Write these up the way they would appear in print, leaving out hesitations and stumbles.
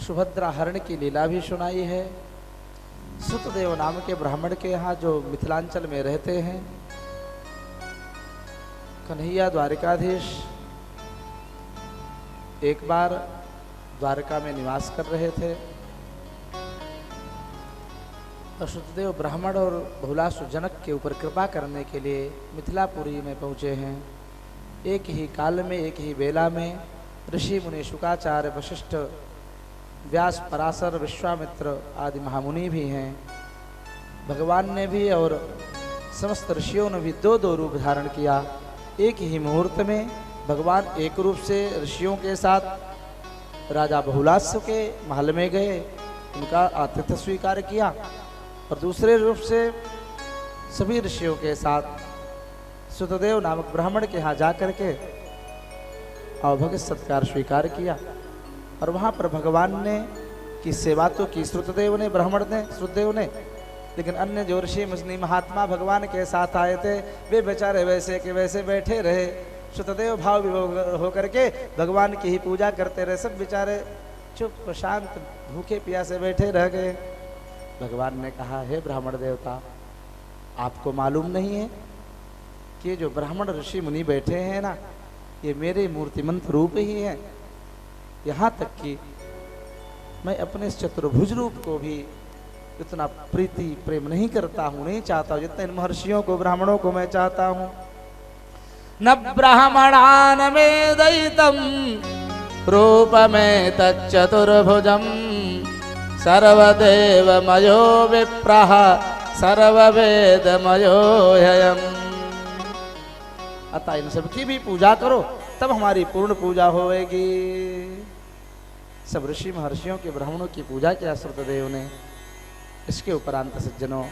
सुभद्रा हरण की लीला भी सुनाई है। सुतदेव नाम के ब्राह्मण के यहाँ जो मिथिलांचल में रहते हैं, कन्हैया द्वारिकाधीश एक बार द्वारका में निवास कर रहे थे और सुतदेव ब्राह्मण और बहुलासु जनक के ऊपर कृपा करने के लिए मिथिलापुरी में पहुँचे हैं। एक ही काल में, एक ही बेला में ऋषि मुनि शुकाचार्य, वशिष्ठ, व्यास, पराशर, विश्वामित्र आदि महामुनि भी हैं। भगवान ने भी और समस्त ऋषियों ने भी दो दो रूप धारण किया। एक ही मुहूर्त में भगवान एक रूप से ऋषियों के साथ राजा बहुलास के महल में गए, उनका आतिथ्य स्वीकार किया, और दूसरे रूप से सभी ऋषियों के साथ सुतदेव नामक ब्राह्मण के यहाँ जा करके अवभग सत्कार स्वीकार किया। और वहाँ पर भगवान ने की सेवा तो की श्रुतदेव ने, ब्राह्मण ने, श्रुतदेव ने, लेकिन अन्य जो ऋषि मुनि महात्मा भगवान के साथ आए थे वे बेचारे वैसे के वैसे बैठे रहे। श्रुतदेव भाव विभोर होकर के भगवान की ही पूजा करते रहे। सब बेचारे चुप शांत भूखे प्यासे बैठे रह गए। भगवान ने कहा, हे ब्राह्मण देवता, आपको मालूम नहीं है कि जो ब्राह्मण ऋषि मुनि बैठे हैं ना, ये मेरे मूर्तिमंत रूप ही हैं। यहाँ तक कि मैं अपने इस चतुर्भुज रूप को भी इतना प्रीति प्रेम नहीं करता हूँ, नहीं चाहता हूँ जितना इन महर्षियों को, ब्राह्मणों को मैं चाहता हूँ। न ब्राह्मणान में दयितम रूप में तच्चतुर्भुजम सर्वदेवमयो विप्रः सर्ववेदमयो ह्ययम्। अतः इन सबकी भी पूजा करो, तब हमारी पूर्ण पूजा होएगी। सब ऋषि महर्षियों के, ब्राह्मणों की पूजा किया श्रुतदेव ने। इसके उपरांत सज्जनों,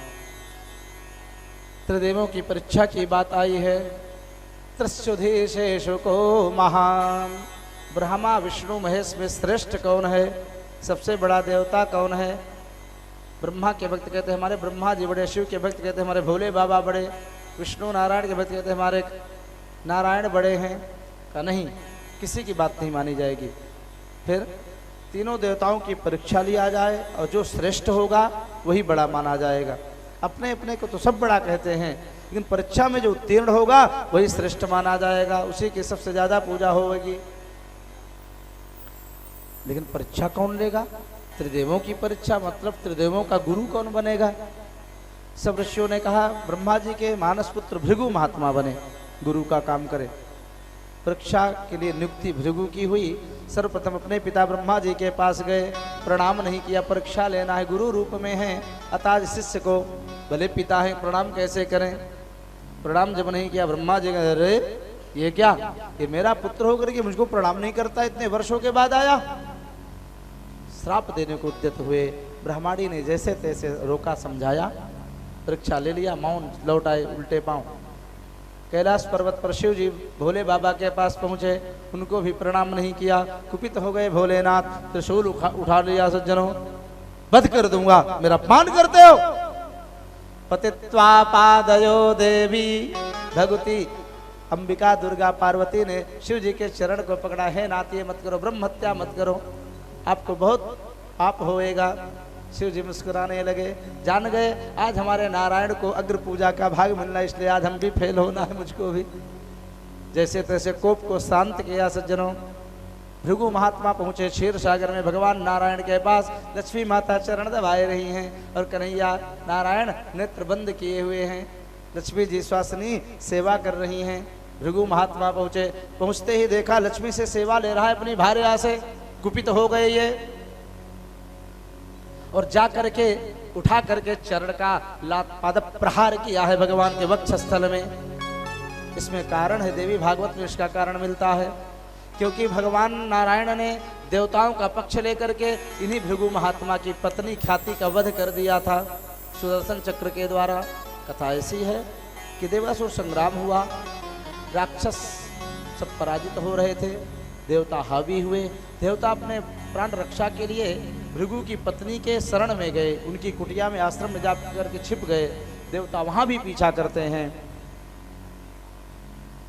त्रिदेवों की परीक्षा की बात आई है। त्रिशुधीशेषु को महान, ब्रह्मा विष्णु महेश में श्रेष्ठ कौन है? सबसे बड़ा देवता कौन है? ब्रह्मा के भक्त कहते हैं हमारे ब्रह्मा जी बड़े, शिव के भक्त कहते हैं हमारे भोले बाबा बड़े, विष्णु नारायण के भक्त कहते हैं हमारे नारायण बड़े हैं। का नहीं, किसी की बात नहीं मानी जाएगी। फिर तीनों देवताओं की परीक्षा लिया जाए और जो श्रेष्ठ होगा वही बड़ा माना जाएगा। अपने अपने को तो सब बड़ा कहते हैं, लेकिन परीक्षा में जो उत्तीर्ण होगा वही श्रेष्ठ माना जाएगा, उसी की सबसे ज्यादा पूजा होगी। लेकिन परीक्षा कौन लेगा? त्रिदेवों की परीक्षा, मतलब त्रिदेवों का गुरु कौन बनेगा? सब ऋषियों ने कहा ब्रह्मा जी के मानस पुत्र भृगु महात्मा बने, गुरु का काम करे। परीक्षा के लिए नियुक्ति भृगु की हुई। सर्वप्रथम अपने पिता ब्रह्मा जी के पास गए, प्रणाम नहीं किया, परीक्षा लेना है, गुरु रूप में है। अतः शिष्य को, भले पिता है, प्रणाम कैसे करें? प्रणाम जब नहीं किया, ब्रह्मा जी कह रहे ये क्या, ये मेरा पुत्र होकर के मुझको प्रणाम नहीं करता, इतने वर्षों के बाद आया। श्राप देने को उद्यत हुए। ब्रह्माणी ने जैसे तैसे रोका, समझाया, परीक्षा ले लिया, मौन लौट आए उल्टे पांव। कैलाश पर्वत पर शिव जी भोले बाबा के पास पहुंचे, उनको भी प्रणाम नहीं किया। कुपित हो गए भोलेनाथ, त्रिशूल उठा लिया। सज्जनों, वध कर दूंगा, मेरा अपमान करते हो। पतित्वा पादयो देवी भगवती अंबिका दुर्गा पार्वती ने शिव जी के चरण को पकड़ा, है नाथ ये मत करो, ब्रह्म हत्या मत करो, आपको बहुत पाप होएगा। शिव जी मुस्कुराने लगे, जान गए आज हमारे नारायण को अग्र पूजा का भाग मिलना, इसलिए आज हम भी फेल होना है, मुझको भी। जैसे तैसे कोप को शांत किया। सज्जनों, भृगु महात्मा पहुंचे क्षीर सागर में भगवान नारायण के पास। लक्ष्मी माता चरण दबाए रही हैं और कन्हैया नारायण नेत्र बंद किए हुए हैं। लक्ष्मी जी श्वासनी सेवा कर रही हैं। भृगु महात्मा पहुंचे, पहुंचते ही देखा लक्ष्मी से सेवा ले रहा है अपनी भार्या से। कुपित हो गए ये और जा करके उठा करके चरण का पाद प्रहार किया है भगवान के वक्षस्थल में। इसमें कारण है, देवी भागवत में इसका कारण मिलता है, क्योंकि भगवान नारायण ने देवताओं का पक्ष लेकर के इन्हीं भृगु महात्मा की पत्नी ख्याति का वध कर दिया था सुदर्शन चक्र के द्वारा। कथा ऐसी है कि देवासुर संग्राम हुआ, राक्षस सब पराजित हो रहे थे, देवता हावी हुए। देवता अपने प्राण रक्षा के लिए भृगु की पत्नी के शरण में गए, उनकी कुटिया में, आश्रम में जाकर के छिप गए। देवता वहां भी पीछा करते हैं।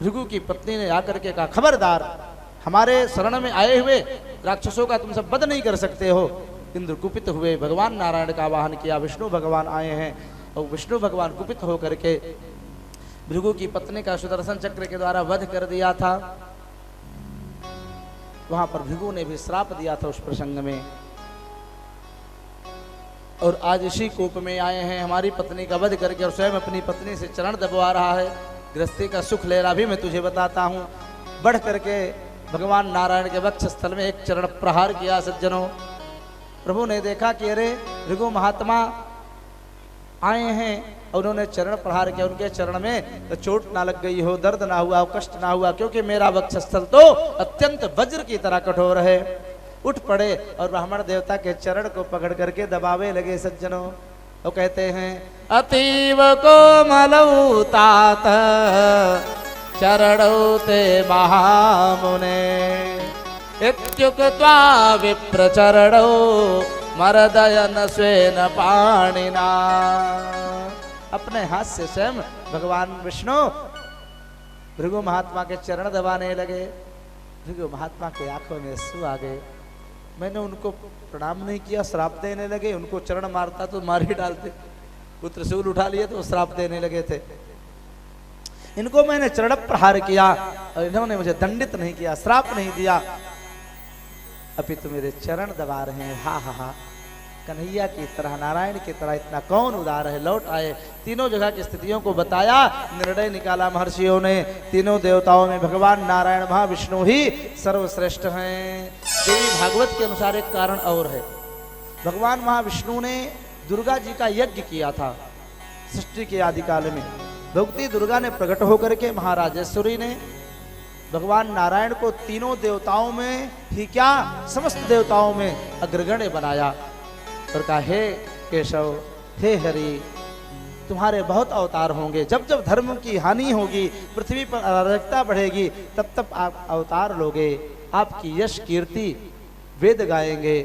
भृगु की पत्नी ने आकर के कहा, खबरदार, हमारे शरण में आए हुए राक्षसों का तुम सब वध नहीं कर सकते हो। इंद्र कुपित हुए, भगवान नारायण का आवाहन किया, विष्णु भगवान आए हैं और विष्णु भगवान कुपित होकर के भृगु की पत्नी का सुदर्शन चक्र के द्वारा वध कर दिया था। वहां पर भृगु ने भी श्राप दिया था उस प्रसंग में। और आज इसी कोप में आए हैं, हमारी पत्नी का वध करके और स्वयं अपनी पत्नी से चरण दबवा रहा है। गृहस्थी का सुख ले रहा भी मैं तुझे बताता हूं। बढ़ करके भगवान नारायण के वक्ष स्थल में एक चरण प्रहार किया। सज्जनों, प्रभु ने देखा कि अरे भृगु महात्मा आए हैं और उन्होंने चरण प्रहार किया, उनके चरण में चोट ना लग गई हो, दर्द ना हुआ, कष्ट ना हुआ, क्योंकि मेरा वक्षस्थल तो अत्यंत वज्र की तरह कठोर है। उठ पड़े और ब्राह्मण देवता के चरण को पकड़ करके दबावे लगे। सज्जनों, वो कहते हैं अतीव कोमलौ तात चरणौ ते महामुने इत्युक्त्वा विप्र चरणौ मरदयन स्वेन पाणिना। अपने हाथ से स्वयं भगवान विष्णु भृगु महात्मा के चरण दबाने लगे। भृगु महात्मा के आंखों में आंसू आ गए। मैंने उनको प्रणाम नहीं किया, श्राप देने लगे। उनको चरण मारता तो मार ही डालते, पुत्र शूल उठा लिए तो श्राप देने लगे थे। इनको मैंने चरण प्रहार किया और इन्होंने मुझे दंडित नहीं किया, श्राप नहीं दिया, अपितु मेरे चरण दबा रहे हैं। हा हा हा, कन्हैया की तरह, नारायण की तरह इतना कौन उदार है। लौट आए, तीनों जगह की स्थितियों को बताया, निर्णय निकाला महर्षियों ने। तीनों देवताओं में भगवान नारायण महाविष्णु ही सर्वश्रेष्ठ हैं। देवी भागवत के अनुसार एक कारण और है। भगवान महाविष्णु ने दुर्गा जी का यज्ञ किया था सृष्टि के आदिकाल में। भगवती दुर्गा ने प्रकट होकर के महाराजेश्वरी ने भगवान नारायण को तीनों देवताओं में ही क्या, समस्त देवताओं में अग्रगण्य बनाया और कहा, हे केशव, हे हरि, तुम्हारे बहुत अवतार होंगे। जब जब धर्म की हानि होगी, पृथ्वी पर अराजकता बढ़ेगी, तब तब आप अवतार लोगे। आपकी यश कीर्ति वेद गाएंगे,